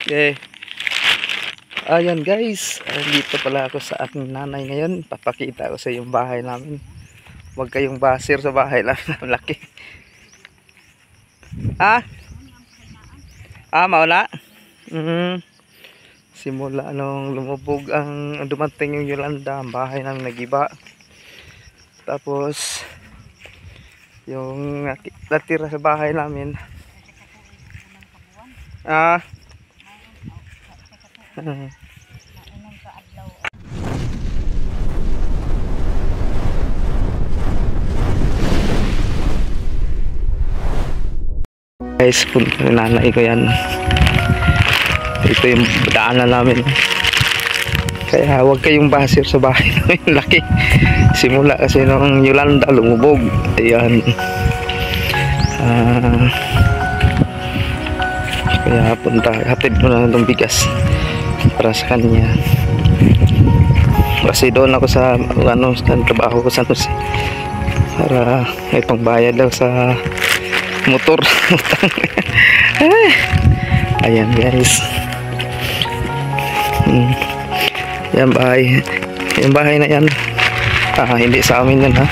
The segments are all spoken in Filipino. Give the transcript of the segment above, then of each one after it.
Okay. Ayan guys, dito pala ako sa aking nanay ngayon. Papakita ko sa yung bahay namin. Huwag kayong basir sa bahay namin. Laki. Ah? Mauna? Simula nung lumubog ang dumating yung Yolanda, ang bahay namin nagiba. Tapos yung natira sa bahay namin. Guys, punta ng nanay ko yan. Ito yung daanan namin. Kaya huwag kayong basir sa bahay namin. Laki. Simula kasi nung Yolanda lumubog. Ayan. Kaya punta, hatid mo na itong bigas para sa kanya. Kasi doon ako sa sa trabaho ko sa para may pangbayad daw sa motor. Ayan guys. Yan bahay. Yung bahay na yan, hindi sa amin yan ha.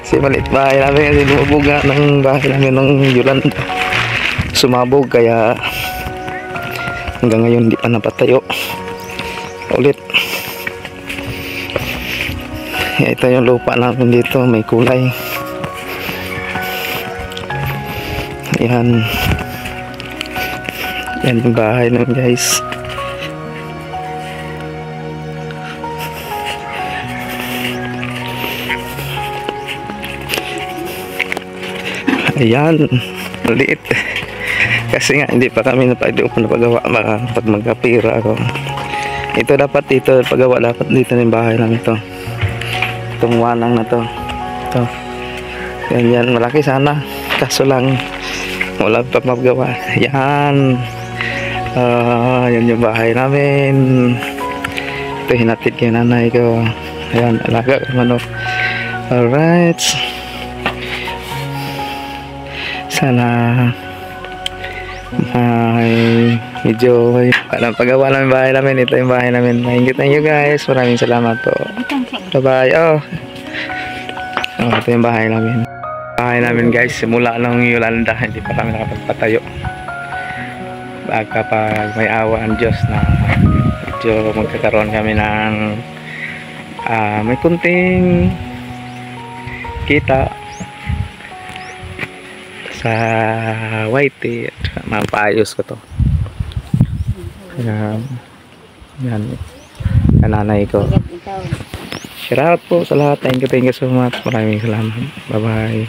Kasi maliit bahay namin kasi lumubog nga ng bahay namin ng Yolanda. Sumabog kaya hanggang ngayon hindi pa napatayo ulit. Ito yung lupa namin dito, may kulay. Yan. Yan yung bahay namin guys. Ayan, maliit. Kasi nga hindi pa kami napagawa pag magkapira ako. Ito dapat dito pagawa, dapat dito ng bahay namin ito. Itong wanang na to. Ito. Yan, malaki sana. Kaso lang wala pa magawa. Yan. Yan yung bahay namin. Ito hinatid kay nanay ko. Ayan, alaga ko manok. Alright. Sana medyo parang paggawa namin bahay namin. Ito yung bahay namin. Thank you guys. Maraming salamat po. Bye bye. Ito yung bahay namin. Bahay namin guys, simula nung Yolanda hindi pa kami nakapagpatayo. Baka pag may awa ang Diyos na medyo magkakaroon kami ng may kunting kita sa YT at mapaayos ko to. Yan nanay ko. Shout out po sa lahat. Thank you so much. Maraming salamat. Bye bye.